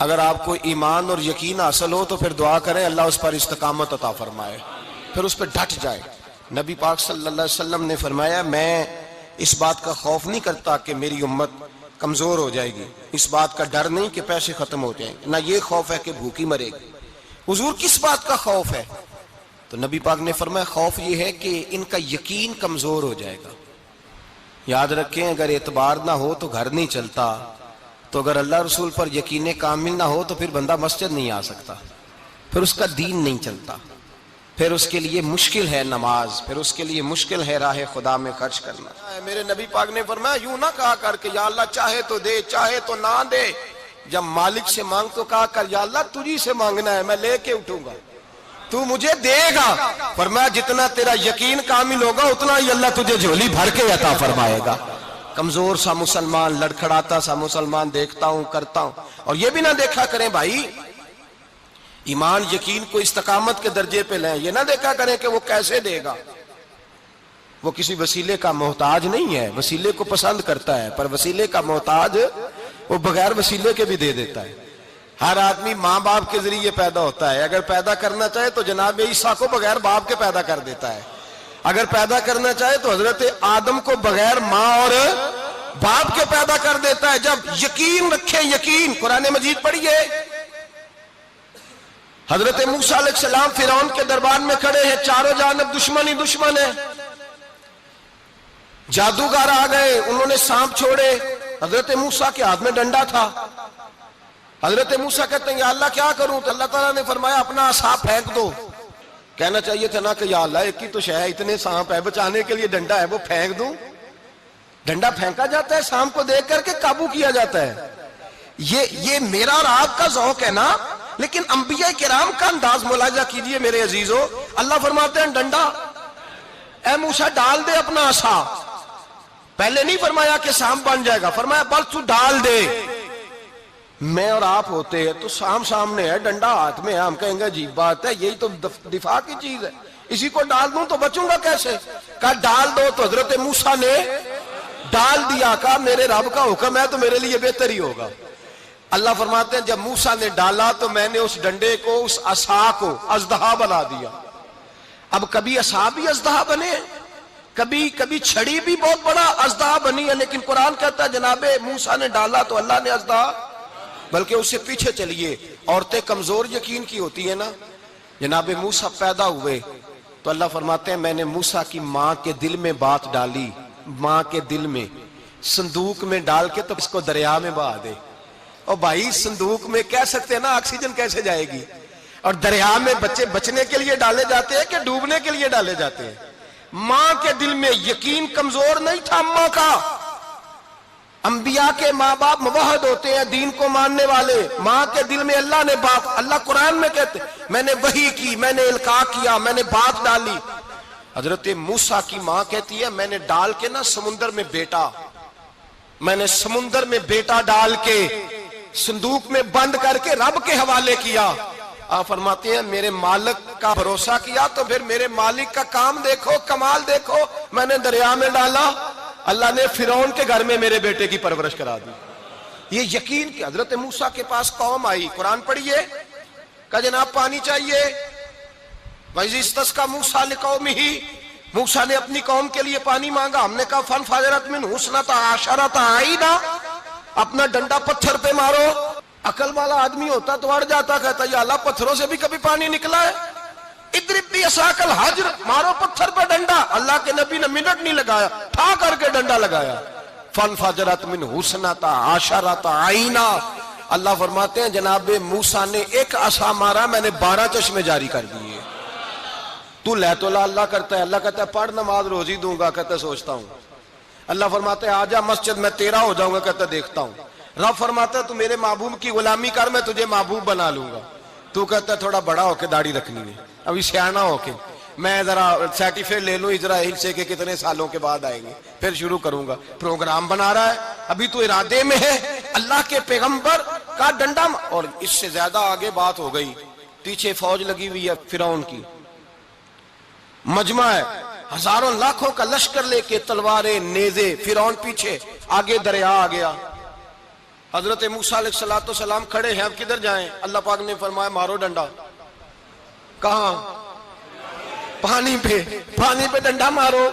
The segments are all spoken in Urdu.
اگر آپ کو ایمان اور یقین حاصل ہو تو پھر دعا کریں اللہ اس پر استقامت عطا فرمائے، پھر اس پہ ڈٹ جائے۔ نبی پاک صلی اللہ علیہ وسلم نے فرمایا میں اس بات کا خوف نہیں کرتا کہ میری امت کمزور ہو جائے گی، اس بات کا ڈر نہیں کہ پیسے ختم ہو جائیں گے، نہ یہ خوف ہے کہ بھوکی مرے گی۔ حضور کس بات کا خوف ہے؟ تو نبی پاک نے فرمایا خوف یہ ہے کہ ان کا یقین کمزور ہو جائے گا۔ یاد رکھیں اگر اعتبار نہ ہو تو گھر نہیں چلتا، تو اگر اللہ رسول پر یقین کامل نہ ہو تو پھر بندہ مسجد نہیں آ سکتا، پھر اس کا دین نہیں چلتا، پھر اس کے لیے مشکل ہے نماز، پھر اس کے لیے مشکل ہے راہ خدا میں خرچ کرنا۔ میرے نبی پاک نے فرمایا یوں نہ کہا کر کے یا اللہ چاہے تو دے چاہے تو نہ دے، جب مالک سے مانگ تو کہا کر یا اللہ تجھی سے مانگنا ہے، میں لے کے اٹھوں گا، تو مجھے دے گا۔ فرمایا جتنا تیرا یقین کامل ہوگا اتنا ہی اللہ تجھے جھولی بھر کے عطا فرمائے گا۔ کمزور سا مسلمان، لڑکھڑاتا سا مسلمان دیکھتا ہوں کرتا ہوں، اور یہ بھی نہ دیکھا کریں بھائی ایمان یقین کو استقامت کے درجے پہ لیں، یہ نہ دیکھا کریں کہ وہ کیسے دے گا، وہ کسی وسیلے کا محتاج نہیں ہے، وسیلے کو پسند کرتا ہے پر وسیلے کا محتاج وہ بغیر وسیلے کے بھی دے دیتا ہے۔ ہر آدمی ماں باپ کے ذریعے پیدا ہوتا ہے، اگر پیدا کرنا چاہے تو جناب عیسیٰ کو بغیر باپ کے پیدا کر دیتا ہے، اگر پیدا کرنا چاہے تو حضرت آدم کو بغیر ماں اور باپ کے پیدا کر دیتا ہے۔ جب یقین رکھیں، یقین قرآن مجید پڑھیے، حضرت موسیٰ علیہ السلام فرعون کے دربار میں کھڑے ہیں، چاروں جانب دشمن ہی دشمن ہے، جادوگر آ گئے، انہوں نے سانپ چھوڑے، حضرت موسیٰ کے ہاتھ میں ڈنڈا تھا، حضرت موسیٰ کہتے ہیں یا اللہ کیا کروں؟ تو اللہ تعالیٰ نے فرمایا اپنا عصا پھینک دو۔ کہنا چاہیے تھا نا کہ یا اللہ ایک ہی تو شے ہے، اتنے سانپ ہے، بچانے کے لیے ڈنڈا ہے وہ پھینک دوں؟ ڈنڈا پھینکا جاتا ہے، سانپ کو دیکھ کر کے قابو کیا جاتا ہے۔ یہ میرا اور آپ کا ذوق ہے نا، لیکن انبیاء کرام کا انداز ملاحظہ کیجئے میرے عزیزو۔ اللہ فرماتے ہیں ڈنڈا اے موسیٰ ڈال دے اپنا عصا، پہلے نہیں فرمایا کہ سانپ بن جائے گا، فرمایا بس تو ڈال دے۔ میں اور آپ ہوتے ہیں تو سام سامنے ہے، ڈنڈا ہاتھ میں ہے، ہم کہیں گے عجیب بات ہے، یہی تو دفاع کی چیز ہے، اسی کو ڈال دوں تو بچوں گا کیسے؟ کہا ڈال دو، تو حضرت موسیٰ نے ڈال دیا، کہا میرے رب کا حکم ہے تو میرے لیے بہتر ہی ہوگا۔ اللہ فرماتے ہیں جب موسیٰ نے ڈالا تو میں نے اس ڈنڈے کو، اس عصا کو اژدہا بنا دیا۔ اب کبھی عصا بھی اژدہا بنے، کبھی چھڑی بھی بہت بڑا اژدہا بنی ہے، لیکن قرآن کہتا ہے جناب موسیٰ نے ڈالا تو اللہ نے اژدہا، بلکہ اس سے پیچھے چلیے، عورتیں کمزور یقین کی ہوتی ہیں نا، جناب موسیٰ پیدا ہوئے تو اللہ فرماتے ہیں میں نے موسیٰ کی ماں کے دل میں بات ڈالی، ماں کے دل میں صندوق میں ڈال کے تو اس کو دریا میں بہا دے۔ اور بھائی صندوق میں کہہ سکتے ہیں نا آکسیجن کیسے جائے گی، اور دریا میں بچے بچنے کے لیے ڈالے جاتے ہیں کہ ڈوبنے کے لیے ڈالے جاتے ہیں؟ ماں کے دل میں یقین کمزور نہیں تھا اماں کا۔ انبیاء کے ماں باپ موحد ہوتے ہیں، دین کو ماننے والے، ماں کے دل میں اللہ نے بات، اللہ قرآن میں کہتے میں نے وحی کی، میں نے القاء کیا، میں نے بات ڈالی۔ حضرت موسیٰ کی ماں کہتی ہے میں نے ڈال کے نا سمندر میں بیٹا، میں نے سمندر میں بیٹا ڈال کے صندوق میں بند کر کے رب کے حوالے کیا۔ آپ فرماتے ہیں میرے مالک کا بھروسہ کیا تو پھر میرے مالک کا کام دیکھو، کمال دیکھو، میں نے دریا میں ڈالا، اللہ نے فرعون کے گھر میں میرے بیٹے کی پرورش کرا دی۔ یہ یقین کہ حضرت موسیٰ کے پاس قوم آئی، قرآن پڑھیے، کہا جناب پانی چاہیے، وَإِذِ اسْتَسْقَىٰ مُوسَىٰ لِقَوْمِهِ، موسیٰ نے اپنی قوم کے لیے پانی مانگا، ہم نے کہا فَانْفَجَرَتْ مِنْهُ اثْنَتَا عَشَرَةَ عَيْنًا، اپنا ڈنڈا پتھر پہ مارو۔ عقل والا آدمی ہوتا تو اڑ جاتا، کہتا یا اللہ پتھروں سے بھی کبھی پانی نکلا ہے؟ اضرب بعصاک الحجر، مارو پتھر پہ ڈنڈا۔ اللہ کے نبی نے منٹ نہیں لگایا، ٹھا کر کے ڈنڈا لگایا، فَانْفَجَرَتْ مِنْهُ اثْنَتَا عَشَرَةَ عَيْنًا۔ اللہ فرماتے ہیں جناب موسیٰ نے ایک عصا مارا، میں نے 12 چشمے جاری کر دیے۔ تو لے تو اللہ کرتا ہے، اللہ کہتا ہے پڑھ نماز روزی دوں گا، کہتا ہے سوچتا ہوں۔ اللہ فرماتا ہے آجا مسجد میں تیرا ہو جاؤں گا، کہتا ہے دیکھتا ہوں۔ رب فرماتا ہے تو میرے محبوب کی غلامی کر، میں تجھے محبوب بنا لوں گا۔ تو کہتا ہے تھوڑا بڑا ہو کے داڑھی رکھنی ہے، ابھی سیانا ہو کے میں ذرا سرٹیفکیٹ لے لوں اسرائیل سے کہ کتنے سالوں کے بعد آئیں گے، پھر شروع کروں گا۔ پروگرام بنا رہا ہے، ابھی تو ارادے میں ہے۔ اللہ کے پیغمبر کا ڈنڈا، اور اس سے زیادہ آگے بات ہو گئی، پیچھے فوج لگی ہوئی ہے فرعون کی، مجمع ہے، ہزاروں لاکھوں کا لشکر لے کے، تلواریں نیزے، فرعون پیچھے، آگے دریا آ گیا۔ حضرت موسیٰ علیہ السلام کھڑے ہیں، اب کدھر جائیں؟ اللہ پاک نے فرمایا مارو ڈنڈا۔ کہاں؟ پانی پہ ڈنڈا مارو۔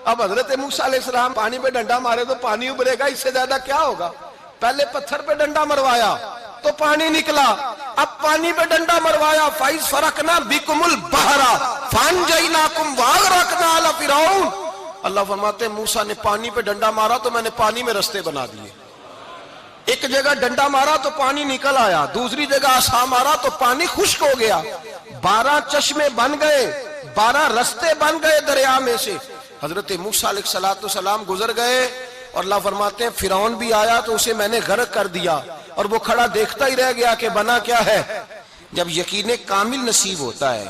اب حضرت موسیٰ علیہ السلام پانی پہ ڈنڈا مارے تو پانی ابھرے گا، اس سے زیادہ کیا ہوگا؟ پہلے پتھر پہ ڈنڈا مروایا تو پانی نکلا، اب پانی پہ ڈنڈا مروایا، فَإِذْ فَرَقْنَا بِكُمُ الْبَحْرَ فَأَنْجَيْنَاكُمْ وَأَغْرَقْنَا آلَ فِرْعَوْنَ۔ اللہ فرماتے ہیں موسیٰ نے پانی پہ ڈنڈا مارا تو میں نے پانی میں رستے بنا دیے۔ ایک جگہ ڈنڈا مارا تو پانی نکل آیا، دوسری جگہ عصا مارا تو پانی خشک ہو گیا، 12 چشمے بن گئے، 12 رستے بن گئے دریا میں سے۔ حضرت موسیٰ علیہ السلام گزر گئے اور اللہ فرماتے ہیں فرعون بھی آیا تو اسے میں نے غرق کر دیا، اور وہ کھڑا دیکھتا ہی رہ گیا کہ بنا کیا ہے۔ جب یقین کامل نصیب ہوتا ہے،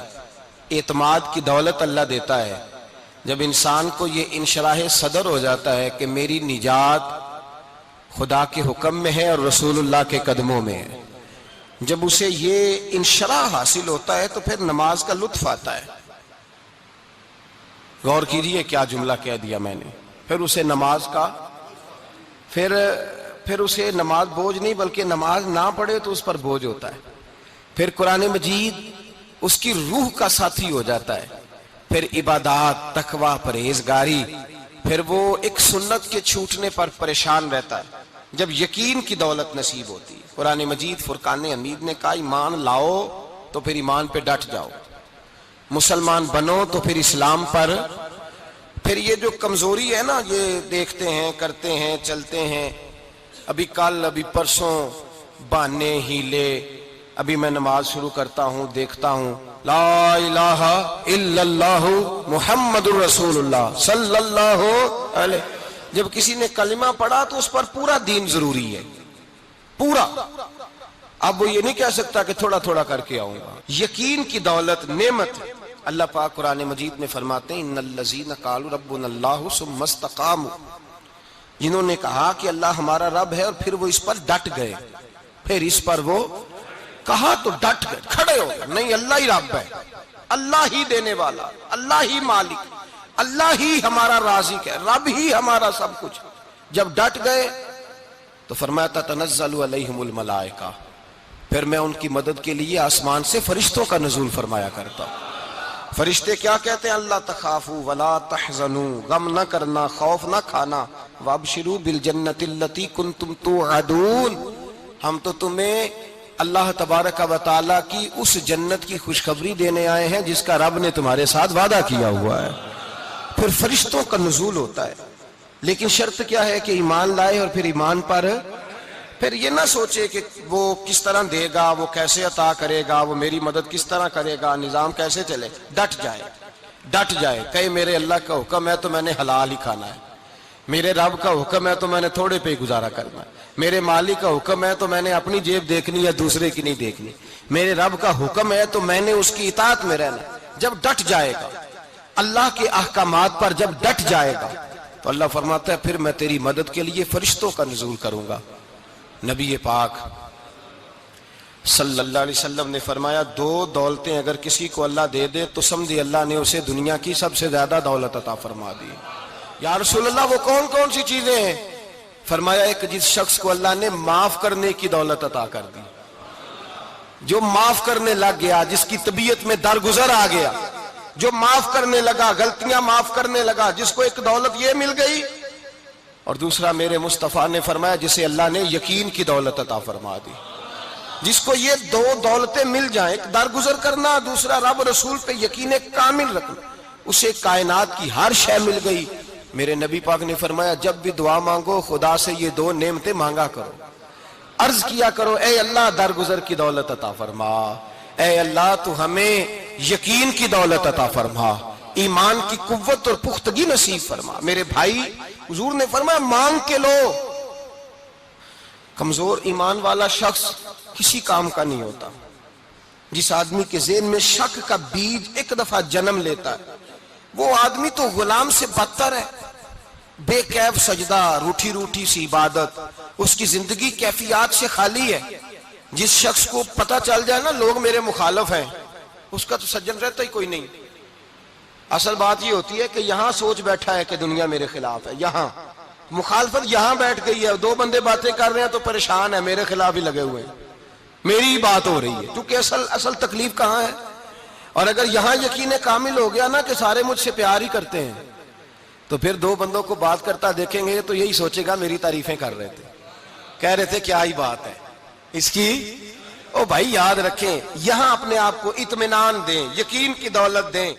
اعتماد کی دولت اللہ دیتا ہے، جب انسان کو یہ انشراح صدر ہو جاتا ہے کہ میری نجات خدا کے حکم میں ہے اور رسول اللہ کے قدموں میں ہے، جب اسے یہ انشراح حاصل ہوتا ہے تو پھر نماز کا لطف آتا ہے۔ غور کیجئے کیا جملہ کہہ دیا میں نے، پھر اسے نماز کا پھر اسے نماز بوجھ نہیں بلکہ نماز نہ پڑھے تو اس پر بوجھ ہوتا ہے، پھر قرآن مجید اس کی روح کا ساتھی ہو جاتا ہے، پھر عبادات، تقوی، پرہیزگاری، پھر وہ ایک سنت کے چھوٹنے پر پریشان رہتا ہے جب یقین کی دولت نصیب ہوتی ہے۔ قرآن مجید فرقان حمید نے کہا ایمان لاؤ تو پھر ایمان پہ ڈٹ جاؤ، مسلمان بنو تو پھر اسلام پر۔ پھر یہ جو کمزوری ہے نا، یہ دیکھتے ہیں، کرتے ہیں، چلتے ہیں، ابھی کل ابھی پرسوں بہانے ہیلے، ابھی میں نماز شروع کرتا ہوں دیکھتا ہوں لا الہ الا اللہ محمد الرسول اللہ صلی اللہ علیہ۔ جب کسی نے کلمہ پڑھا تو اس پر پورا دین ضروری ہے، پورا۔ اب وہ یہ نہیں کہہ سکتا کہ تھوڑا تھوڑا کر کے آؤں گا۔ یقین کی دولت نعمت ہے۔ اللہ پاک قرآن مجید میں فرماتے ہیں ان الذین قالوا ربنا اللہ ثم استقاموا، جنہوں نے کہا کہ اللہ ہمارا رب ہے اور پھر وہ اس پر ڈٹ گئے، پھر اس پر وہ کہا تو ڈٹ گئے، کھڑے ہو گئے، نہیں اللہ ہی رب ہے، اللہ ہی دینے والا، اللہ ہی مالک، اللہ ہی ہمارا رازق ہے، رب ہی ہمارا سب کچھ۔ جب ڈٹ گئے تو فرمایا تتنزل علیہم الملائکہ، پھر میں ان کی مدد کے لیے آسمان سے فرشتوں کا نزول فرمایا کرتا ہوں۔ فرشتے کیا کہتے ہیں؟ اللہ تخافوا ولا تحزنوا، غم نہ کرنا، خوف نہ کھانا، وابشروا بالجنۃ التي كنتم توعدون، ہم تو تمہیں اللہ تبارک و تعالیٰ کی اس جنت کی خوشخبری دینے آئے ہیں جس کا رب نے تمہارے ساتھ وعدہ کیا ہوا ہے۔ پھر فرشتوں کا نزول ہوتا ہے، لیکن شرط کیا ہے کہ ایمان لائے، اور پھر ایمان پر پھر یہ نہ سوچے کہ وہ کس طرح دے گا، وہ کیسے عطا کرے گا، وہ میری مدد کس طرح کرے گا، نظام کیسے چلے، ڈٹ جائے، کہے میرے اللہ کا حکم ہے تو میں نے حلال ہی کھانا ہے، میرے رب کا حکم ہے تو میں نے تھوڑے پہ گزارا کرنا ہے، میرے مالک کا حکم ہے تو میں نے اپنی جیب دیکھنی ہے، دوسرے کی نہیں دیکھنی، میرے رب کا حکم ہے تو میں نے اس کی اطاعت میں رہنا۔ جب ڈٹ جائے گا اللہ کے احکامات پر، جب ڈٹ جائے گا تو اللہ فرماتا ہے پھر میں تیری مدد کے لیے فرشتوں کا نزول کروں گا۔ نبی پاک صلی اللہ علیہ وسلم نے فرمایا 2 دولتیں اگر کسی کو اللہ دے دے تو سمجھے اللہ نے اسے دنیا کی سب سے زیادہ دولت عطا فرما دی۔ یا رسول اللہ وہ کون کون سی چیزیں ہیں؟ فرمایا ایک جس شخص کو اللہ نے معاف کرنے کی دولت عطا کر دی، جو معاف کرنے لگ گیا، جس کی طبیعت میں درگزر آ گیا، جو معاف کرنے لگا، غلطیاں معاف کرنے لگا، جس کو ایک دولت یہ مل گئی۔ اور دوسرا میرے مصطفیٰ نے فرمایا جسے اللہ نے یقین کی دولت عطا فرما دی، جس کو یہ 2 دولتیں مل جائیں، ایک درگزر کرنا، دوسرا رب رسول پہ یقین کامل رکھنا، اسے کائنات کی ہر شے مل گئی۔ میرے نبی پاک نے فرمایا جب بھی دعا مانگو خدا سے یہ 2 نعمتیں مانگا کرو، عرض کیا کرو اے اللہ درگزر کی دولت عطا فرما، اے اللہ تو ہمیں یقین کی دولت عطا فرما، ایمان کی قوت اور پختگی نصیب فرما۔ میرے بھائی حضور نے فرمایا مانگ کے لو۔ کمزور ایمان والا شخص کسی کام کا نہیں ہوتا۔ جس آدمی کے ذہن میں شک کا بیج ایک دفعہ جنم لیتا ہے وہ آدمی تو غلام سے بدتر ہے۔ بے کیف سجدہ، روٹھی روٹھی سی عبادت، اس کی زندگی کیفیات سے خالی ہے۔ جس شخص کو پتہ چل جائے نا لوگ میرے مخالف ہیں، اس کا تو سجن رہتا ہی کوئی نہیں۔ اصل بات یہ ہوتی ہے کہ یہاں سوچ بیٹھا ہے کہ دنیا میرے خلاف ہے، مخالفت یہاں بیٹھ گئی ہے، دو بندے باتیں کر رہے ہیں تو پریشان ہے، میرے خلاف ہی لگے ہوئے ہیں، میری ہی بات ہو رہی ہے، کیونکہ اصل تکلیف کہاں ہے؟ اور اگر یہاں یقین کامل ہو گیا نا کہ سارے مجھ سے پیار ہی کرتے ہیں، تو پھر دو بندوں کو بات کرتا دیکھیں گے تو یہی سوچے گا میری تعریفیں کر رہے تھے، کہہ رہے تھے کیا ہی بات ہے اس کی۔ او بھائی یاد رکھیں، یہاں اپنے آپ کو اطمینان دیں، یقین کی دولت دیں۔